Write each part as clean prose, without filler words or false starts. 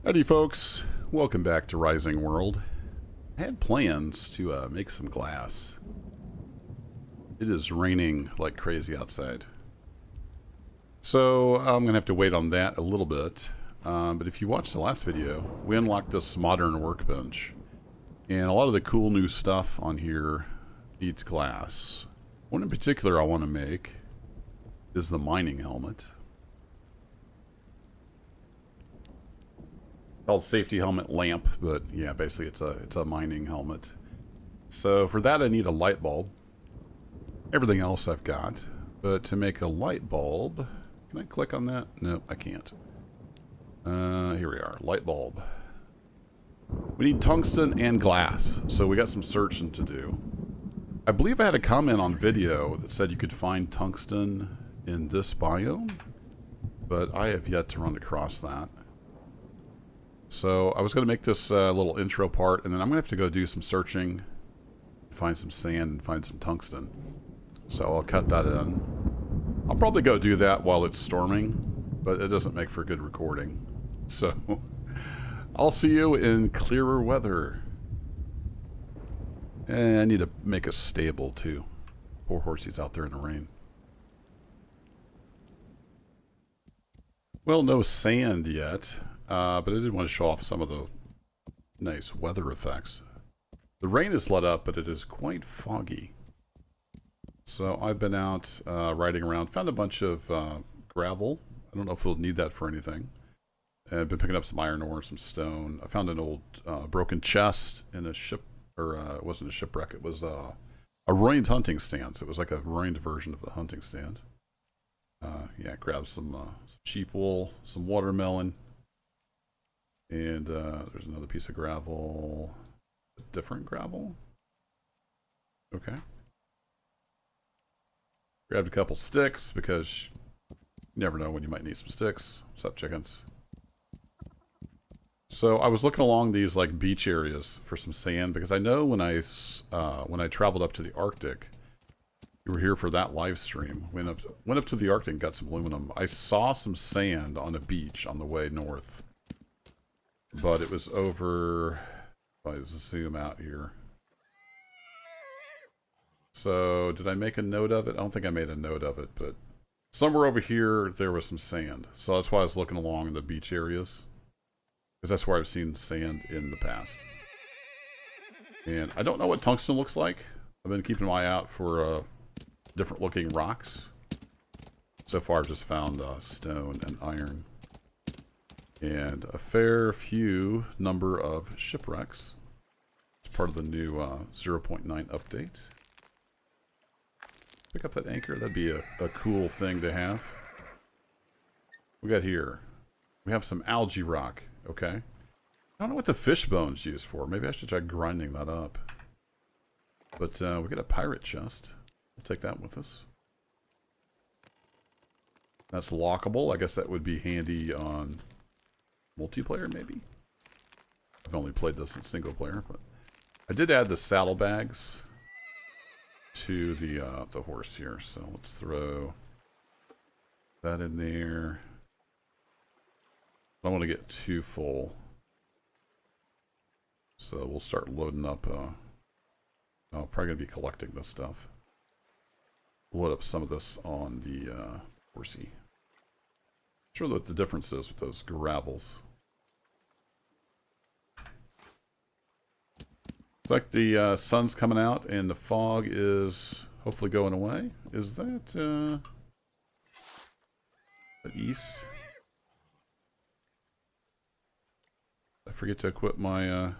Howdy folks, welcome back to Rising World. I had plans to make some glass. It is raining like crazy outside. So I'm going to have to wait on that a little bit. But if you watched the last video, we unlocked this modern workbench. And a lot of the cool new stuff on here needs glass. One in particular I want to make is the mining helmet. Called safety helmet lamp, but yeah, basically it's a mining helmet. So for that I need a light bulb. Everything else I've got, but to make a light bulb, can I click on that? No, I can't. Here we are, light bulb. We need tungsten and glass, so we got some searching to do. I believe I had a comment on video that said you could find tungsten in this biome, but I have yet to run across that. So I was going to make this little intro part, and then I'm going to have to go do some searching, find some sand, and find some tungsten. So I'll cut that in. I'll probably go do that while it's storming, but it doesn't make for good recording. So I'll see you in clearer weather. And I need to make a stable too. Poor horsey's out there in the rain. Well, no sand yet. But I did want to show off some of the nice weather effects. The rain is let up, but it is quite foggy. So I've been out riding around, found a bunch of gravel. I don't know if we'll need that for anything. And I've been picking up some iron ore, some stone. I found an old broken chest in a ship, or it wasn't a shipwreck, it was a ruined hunting stand. So it was like a ruined version of the hunting stand. Yeah, grabbed some cheap wool, some watermelon. And there's another piece of gravel. A different gravel? Okay. Grabbed a couple sticks because you never know when you might need some sticks. What's up, chickens? So I was looking along these like beach areas for some sand because I know when I traveled up to the Arctic, you were here for that live stream. Went up to the Arctic and got some aluminum. I saw some sand on a beach on the way north. But it was over, if I zoom out here. So, did I make a note of it? I don't think I made a note of it, but somewhere over here, there was some sand. So that's why I was looking along the beach areas. Because that's where I've seen sand in the past. And I don't know what tungsten looks like. I've been keeping my eye out for different looking rocks. So far, I've just found stone and iron. And a fair few number of shipwrecks. It's part of the new 0.9 update. Pick up that anchor. That'd be a cool thing to have. We got here. We have some algae rock. Okay. I don't know what the fish bones used for. Maybe I should try grinding that up. But we got a pirate chest. We'll take that with us. That's lockable. I guess that would be handy on multiplayer, maybe? I've only played this in single player, but I did add the saddlebags to the horse here, so let's throw that in there. I don't want to get too full, so we'll start loading up. I'm probably gonna be collecting this stuff. Load up some of this on the horsey. Not sure what the difference is with those gravels. It's like the sun's coming out and the fog is hopefully going away. Is that the east? I forget to equip my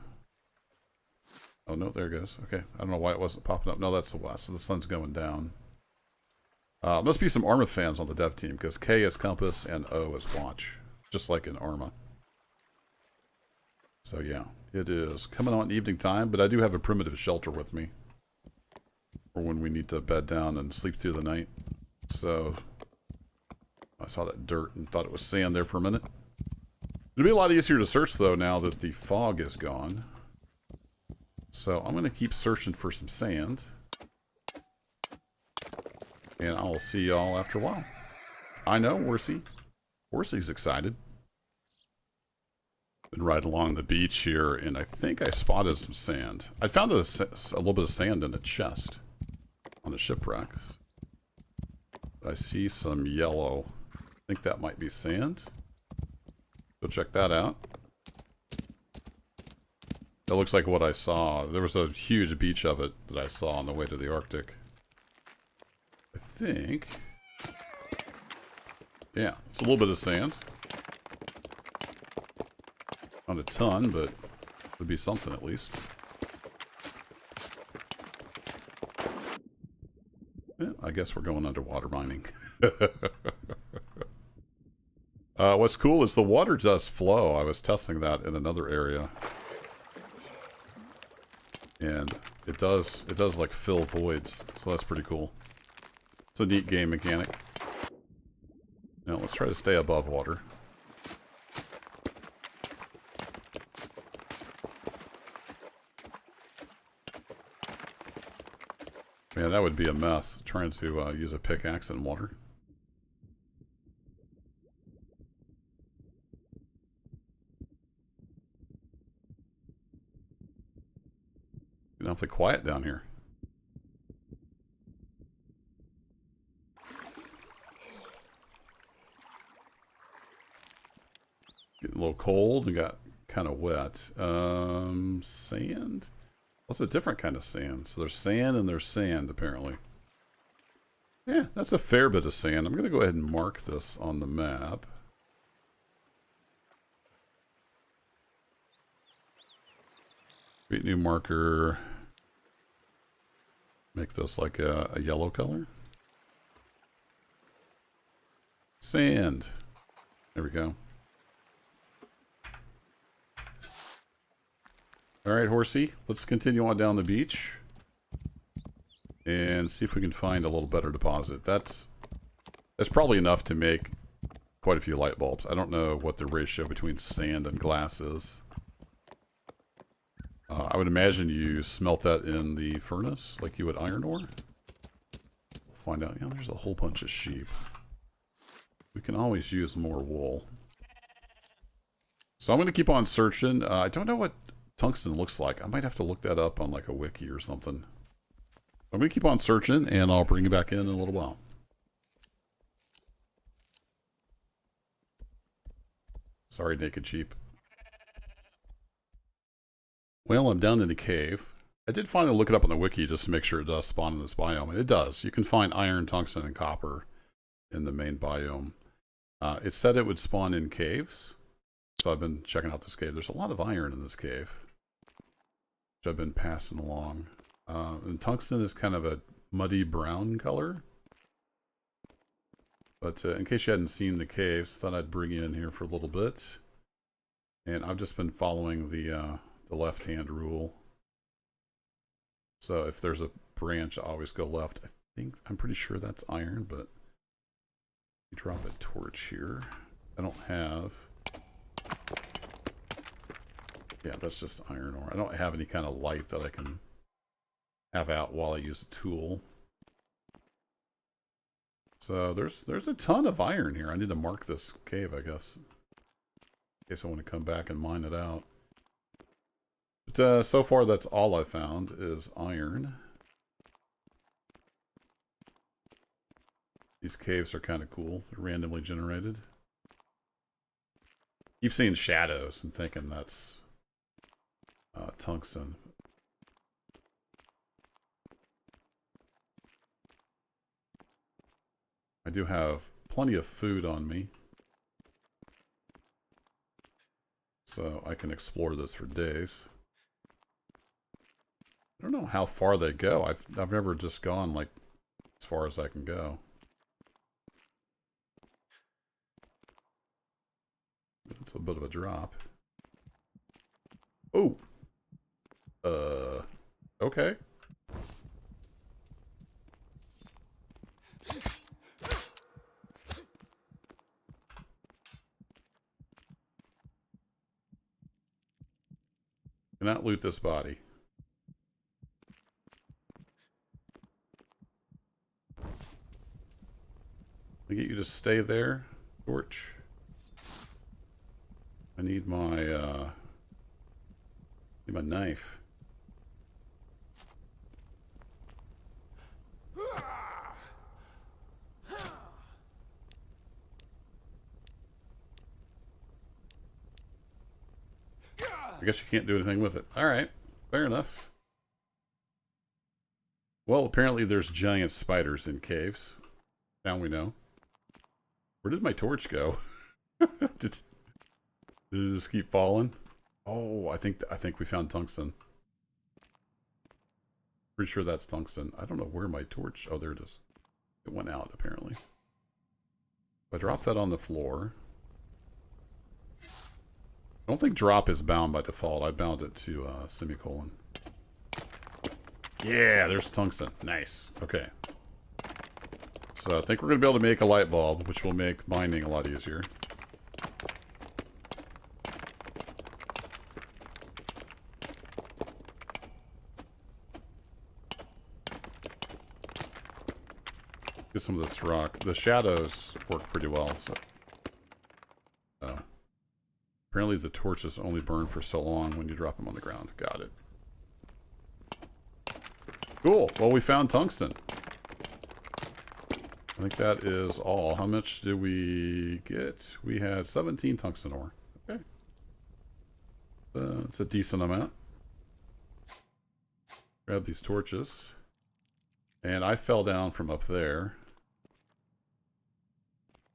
oh no, there it goes. Okay, I don't know why it wasn't popping up. No, that's the west, so the sun's going down. Must be some Arma fans on the dev team because K is compass and O is watch, just like in Arma. So yeah, it is coming on evening time, but I do have a primitive shelter with me for when we need to bed down and sleep through the night. So I saw that dirt and thought it was sand there for a minute. It'll be a lot easier to search though now that the fog is gone. So I'm going to keep searching for some sand. And I'll see y'all after a while. I know, Horsey. Horsey's excited. Been right along the beach here, and I think I spotted some sand. I found a little bit of sand in a chest on the shipwreck. I see some yellow. I think that might be sand. Go check that out. That looks like what I saw. There was a huge beach of it that I saw on the way to the Arctic. I think... yeah, it's a little bit of sand. Not a ton, but it would be something at least. Yeah, I guess we're going underwater mining. What's cool is the water does flow. I was testing that in another area. And it does like fill voids, so that's pretty cool. It's a neat game mechanic. Now let's try to stay above water. Man, that would be a mess, trying to use a pickaxe in water. Getting awfully quiet down here. Getting a little cold and got kind of wet. Sand? What's a different kind of sand? So there's sand and there's sand, apparently. Yeah, that's a fair bit of sand. I'm going to go ahead and mark this on the map. Create new marker. Make this like a yellow color. Sand. There we go. Alright, horsey. Let's continue on down the beach. And see if we can find a little better deposit. That's probably enough to make quite a few light bulbs. I don't know what the ratio between sand and glass is. I would imagine you smelt that in the furnace like you would iron ore. We'll find out. Yeah, there's a whole bunch of sheep. We can always use more wool. So I'm going to keep on searching. I don't know what tungsten looks like. I might have to look that up on like a wiki or something. I'm going to keep on searching, and I'll bring you back in a little while. Sorry, naked sheep. Well, I'm down in the cave. I did finally look it up on the wiki just to make sure it does spawn in this biome. And it does. You can find iron, tungsten, and copper in the main biome. It said it would spawn in caves. So I've been checking out this cave. There's a lot of iron in this cave, which I've been passing along. And tungsten is kind of a muddy brown color. But in case you hadn't seen the caves, thought I'd bring you in here for a little bit. And I've just been following the left-hand rule. So if there's a branch, I always go left. I'm pretty sure that's iron, but you drop a torch here. I don't have... yeah, that's just iron ore. I don't have any kind of light that I can have out while I use a tool. So there's a ton of iron here. I need to mark this cave, I guess, in case I want to come back and mine it out. But so far, that's all I found is iron. These caves are kind of cool. They're randomly generated. Keep seeing shadows and thinking that's tungsten. I do have plenty of food on me, so I can explore this for days. I don't know how far they go. I've never just gone like as far as I can go. It's a bit of a drop. Oh. Okay. Cannot loot this body. I get you to stay there, torch. I need my knife. I guess you can't do anything with it. Alright, fair enough. Well, apparently there's giant spiders in caves. Now we know. Where did my torch go? did it just keep falling? Oh, I think we found tungsten. Pretty sure that's tungsten. I don't know where my torch... Oh, there it is. It went out, apparently. If I drop that on the floor... I don't think drop is bound by default. I bound it to semicolon. Yeah, there's tungsten. Nice. Okay. So I think we're going to be able to make a light bulb, which will make mining a lot easier. Get some of this rock. The shadows work pretty well, so... Apparently the torches only burn for so long when you drop them on the ground. Got it. Cool. Well, we found tungsten. I think that is all. How much did we get? We had 17 tungsten ore. Okay. It's a decent amount. Grab these torches. And I fell down from up there.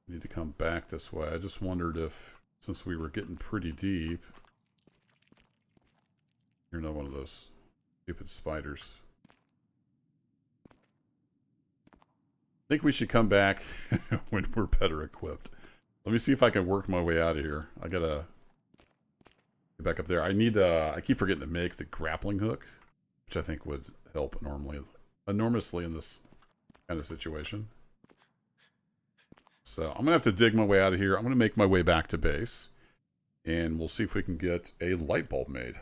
Need to come back this way. I just wondered if... Since we were getting pretty deep. You're not one of those stupid spiders. I think we should come back when we're better equipped. Let me see if I can work my way out of here. I gotta get back up there. I need I keep forgetting to make the grappling hook, which I think would help enormously in this kind of situation. So I'm going to have to dig my way out of here. I'm going to make my way back to base. And we'll see if we can get a light bulb made.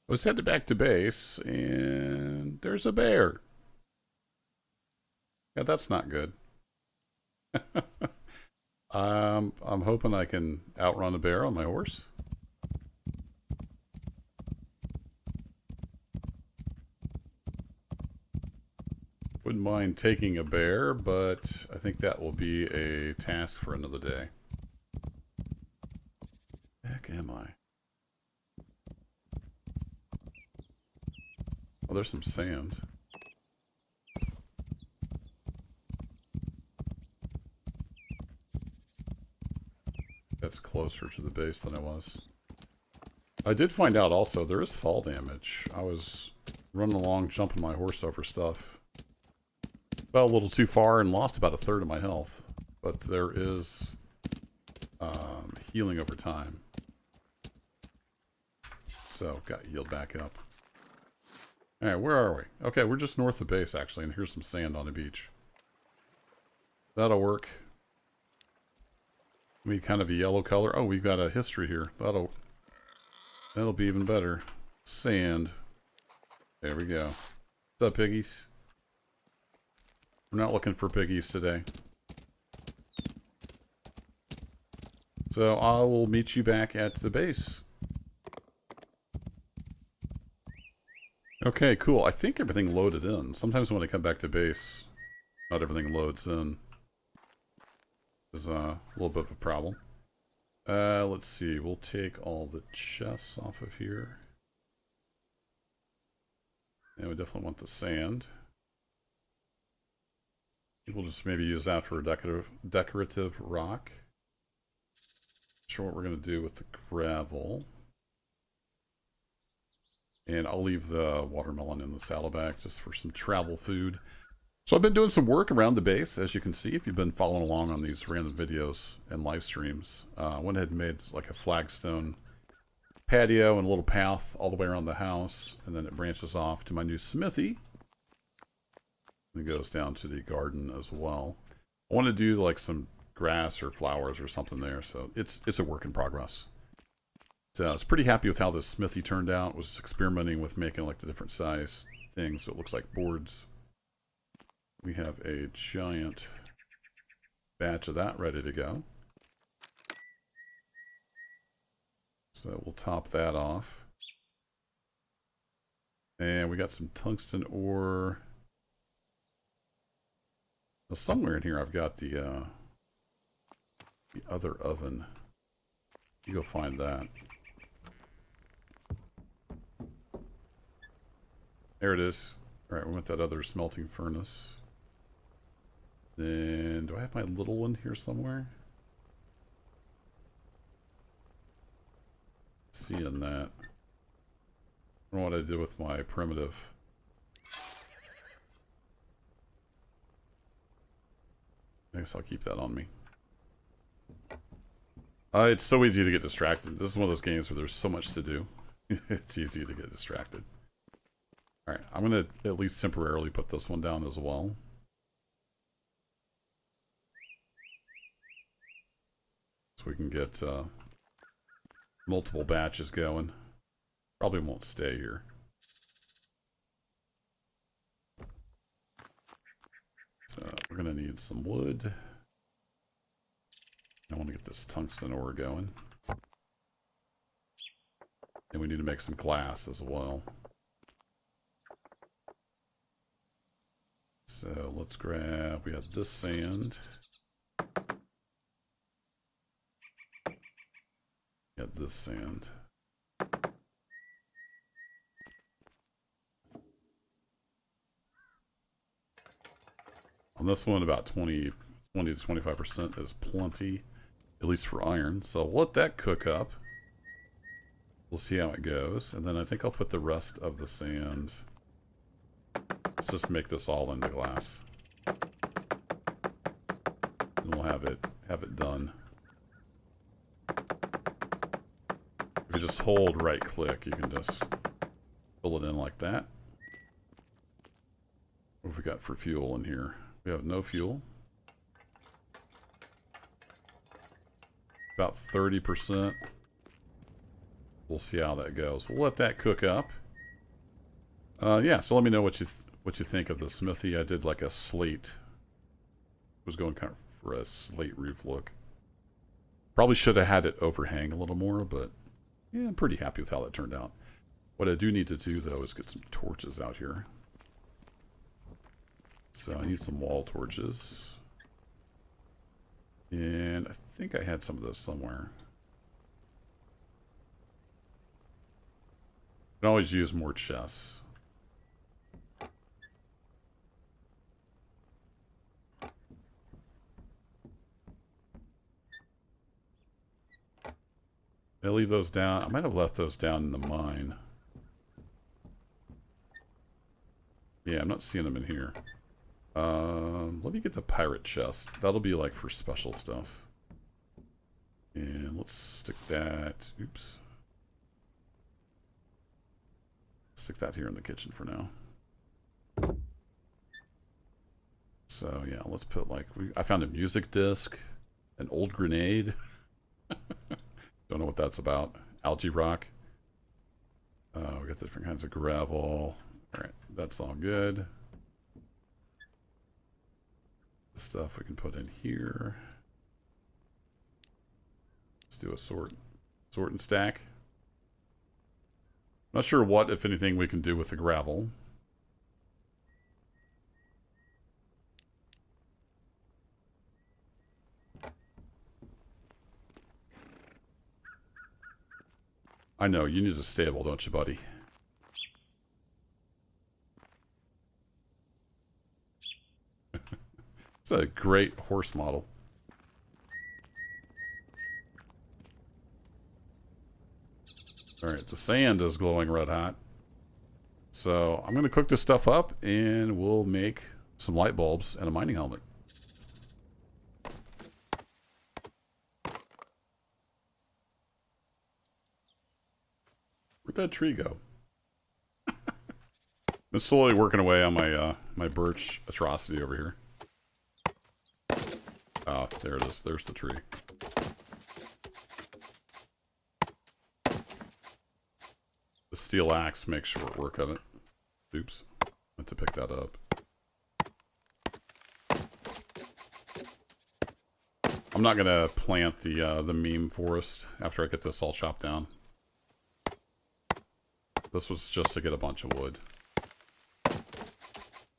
Let's head back to base. And there's a bear. Yeah, that's not good. I'm hoping I can outrun a bear on my horse. Wouldn't mind taking a bear, but I think that will be a task for another day. Heck am I? Oh, there's some sand. That's closer to the base than I was. I did find out also there is fall damage. I was running along, jumping my horse over stuff. Fell a little too far and lost about 1/3 of my health. But there is healing over time. So, got healed back up. Alright, where are we? Okay, we're just north of base, actually, and here's some sand on the beach. That'll work. We kind of a yellow color. Oh, we've got a history here. That'll be even better. Sand. There we go. What's up, piggies? We're not looking for piggies today. So I will meet you back at the base. Okay, cool. I think everything loaded in. Sometimes when I come back to base, not everything loads in. There's a little bit of a problem. Let's see. We'll take all the chests off of here. And we definitely want the sand. We'll just maybe use that for a decorative rock. Not sure what we're going to do with the gravel. And I'll leave the watermelon in the saddlebag just for some travel food. So I've been doing some work around the base, as you can see, if you've been following along on these random videos and live streams. I went ahead and made like a flagstone patio and a little path all the way around the house. And then it branches off to my new smithy. And it goes down to the garden as well. I want to do like some grass or flowers or something there. So it's a work in progress. I was pretty happy with how this smithy turned out. Was experimenting with making like the different size things so it looks like boards. We have a giant batch of that ready to go. So we'll top that off. And we got some tungsten ore. Now somewhere in here I've got the other oven. You go find that. There it is. Alright, we want that other smelting furnace. Then, do I have my little one here somewhere? Seeing that. I don't know what I did with my primitive. I guess I'll keep that on me. It's so easy to get distracted. This is one of those games where there's so much to do. It's easy to get distracted. Alright, I'm going to at least temporarily put this one down as well. So we can get multiple batches going. Probably won't stay here. So we're going to need some wood. I want to get this tungsten ore going. And we need to make some glass as well. So let's grab, we have this sand. Got this sand. On this one, about 20 to 25% is plenty, at least for iron. So we'll let that cook up. We'll see how it goes. And then I think I'll put the rest of the sand. Let's just make this all into glass. And we'll have it done. If you just hold right click, you can just fill it in like that. What have we got for fuel in here? We have no fuel. About 30%. We'll see how that goes. We'll let that cook up. Yeah, so let me know what you think of the smithy. I did like a slate. Was going kind of for a slate roof look. Probably should have had it overhang a little more, but yeah, I'm pretty happy with how that turned out. What I do need to do though is get some torches out here. So I need some wall torches. And I think I had some of those somewhere. You can always use more chests. I leave those down. I might have left those down in the mine. Yeah, I'm not seeing them in here. Let me get the pirate chest. That'll be like for special stuff. And let's stick that. Oops. Stick that here in the kitchen for now. So yeah, let's put like I found a music disc, an old grenade. Don't know what that's about. Algae rock. We got different kinds of gravel. All right, that's all good. The stuff we can put in here. Let's do a sort and stack. Not sure what, if anything, we can do with the gravel. I know, you need a stable, don't you, buddy? It's a great horse model. Alright, the sand is glowing red hot. So I'm going to cook this stuff up and we'll make some light bulbs and a mining helmet. Where'd that tree go? I'm slowly working away on my my birch atrocity over here. Oh, there it is. There's the tree. The steel axe makes short work of it. Oops. Meant to pick that up. I'm not gonna plant the meme forest after I get this all chopped down. This was just to get a bunch of wood.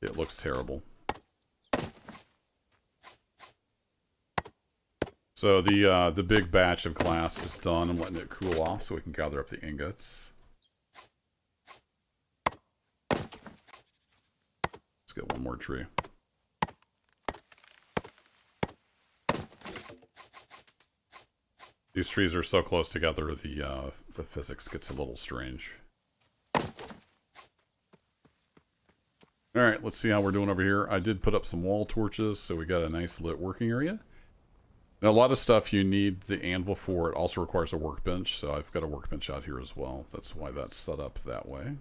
It looks terrible. So the big batch of glass is done. I'm letting it cool off so we can gather up the ingots. Let's get one more tree. These trees are so close together, the physics gets a little strange. Alright, let's see how we're doing over here. I did put up some wall torches, so we got a nice lit working area. Now, a lot of stuff you need the anvil for. It also requires a workbench, so I've got a workbench out here as well. That's why that's set up that way.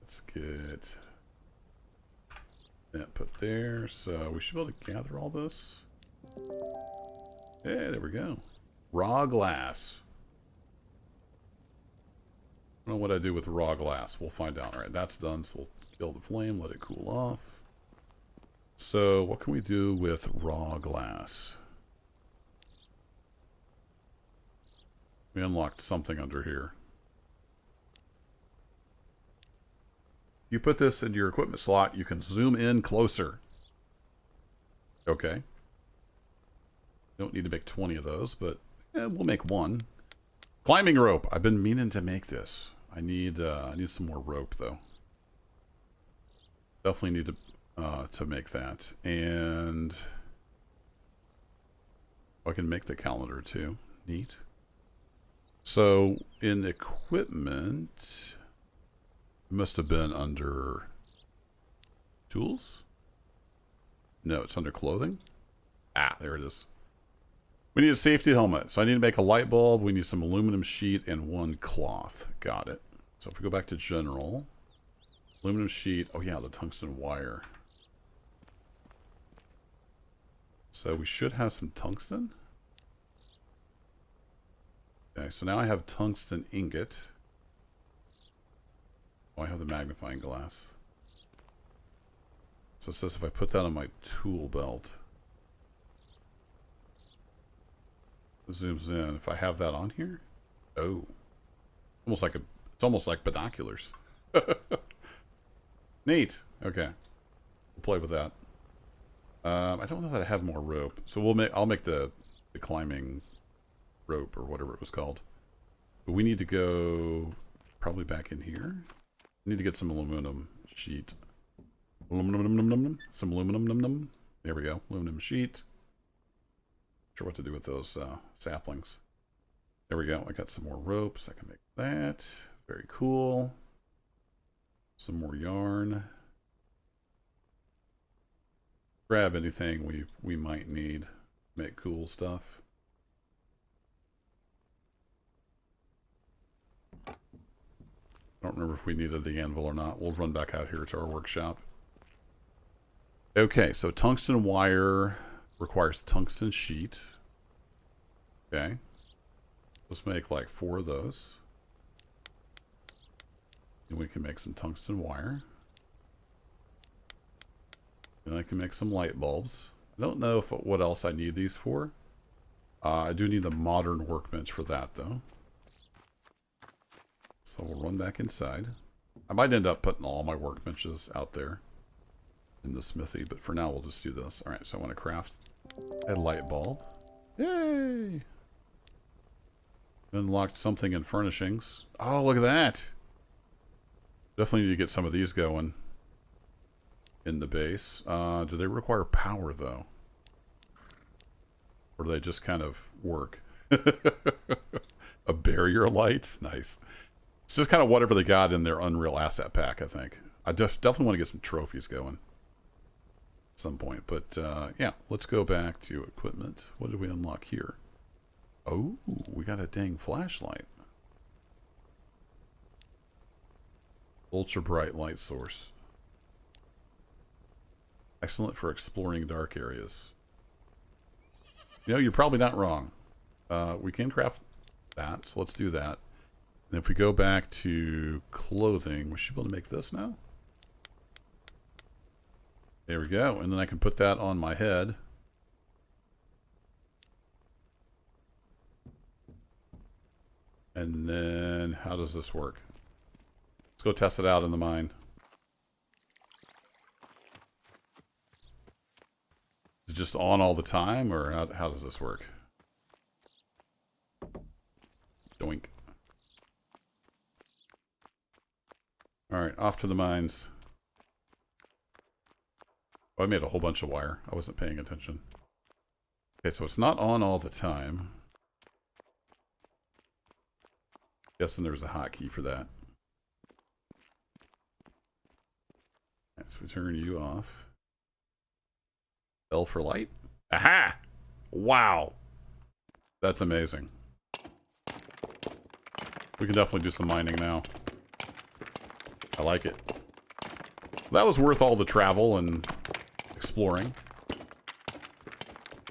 Let's get that put there. So we should be able to gather all this. Yeah, there we go. Raw glass. I don't know what I do with raw glass. We'll find out. All right, that's done. So we'll kill the flame, let it cool off. So what can we do with raw glass? We unlocked something under here. You put this into your equipment slot, you can zoom in closer. Okay. Don't need to make 20 of those, but we'll make one. Climbing rope. I've been meaning to make this. I need some more rope though. Definitely need to make that. And I can make the calendar too. Neat. So in equipment, it must have been under tools. No, it's under clothing. Ah, there it is. We need a safety helmet. So I need to make a light bulb. We need some aluminum sheet and one cloth. Got it. So if we go back to general, aluminum sheet. Oh yeah, the tungsten wire. So we should have some tungsten. Okay, so now I have tungsten ingot. Oh, I have the magnifying glass. So it says if I put that on my tool belt, it zooms in. If I have that on here, oh, almost like it's almost like binoculars. Neat. Okay, we'll play with that. I don't know that I have more rope, so I'll make the climbing rope or whatever it was called. But we need to go probably back in here. We need to get some aluminum sheet. Some aluminum. There we go. Aluminum sheet. Not sure what to do with those saplings. There we go. I got some more ropes. I can make that. Very cool. Some more yarn. Grab anything we might need. Make cool stuff. I don't remember if we needed the anvil or not. We'll run back out here to our workshop. Okay, so tungsten wire requires tungsten sheet. Okay. Let's make like 4 of those. And we can make some tungsten wire. And I can make some light bulbs. I don't know what else I need these for. I do need the modern workbench for that, though. So we'll run back inside. I might end up putting all my workbenches out there in the smithy, but for now we'll just do this. Alright, so I want to craft a light bulb. Yay! Unlocked something in furnishings. Oh, look at that! Definitely need to get some of these going in the base. Do they require power, though? Or do they just kind of work? A barrier light? Nice. It's just kind of whatever they got in their Unreal Asset Pack, I think. I definitely want to get some trophies going at some point. But, yeah, let's go back to equipment. What did we unlock here? Oh, we got a dang flashlight. Ultra bright light source. Excellent for exploring dark areas. You know, you're probably not wrong. We can craft that, so let's do that. And if we go back to clothing, we should be able to make this now. There we go. And then I can put that on my head. And then how does this work? Let's go test it out in the mine. Is it just on all the time, or how does this work? Doink. Alright, off to the mines. Oh, I made a whole bunch of wire. I wasn't paying attention. Okay, so it's not on all the time. Guessing there's a hotkey for that. Let's turn you off. L for light? Aha! Wow! That's amazing. We can definitely do some mining now. I like it. That was worth all the travel and exploring.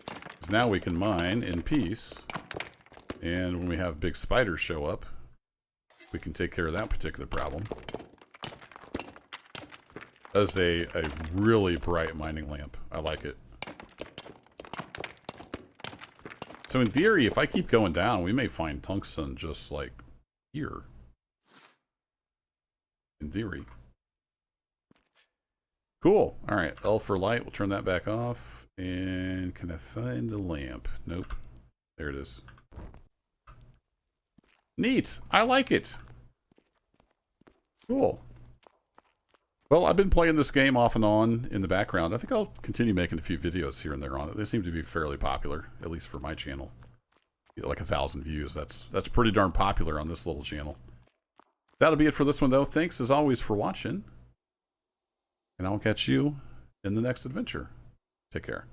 Because now we can mine in peace. And when we have big spiders show up, we can take care of that particular problem. That's a really bright mining lamp. I like it. So in theory, if I keep going down, we may find tungsten just like here. In theory. Cool. Alright, L for light. We'll turn that back off. And can I find the lamp? Nope. There it is. Neat. I like it. Cool. Well, I've been playing this game off and on in the background. I think I'll continue making a few videos here and there on it. They seem to be fairly popular, at least for my channel. Like 1,000 views. That's pretty darn popular on this little channel. That'll be it for this one, though. Thanks, as always, for watching. And I'll catch you in the next adventure. Take care.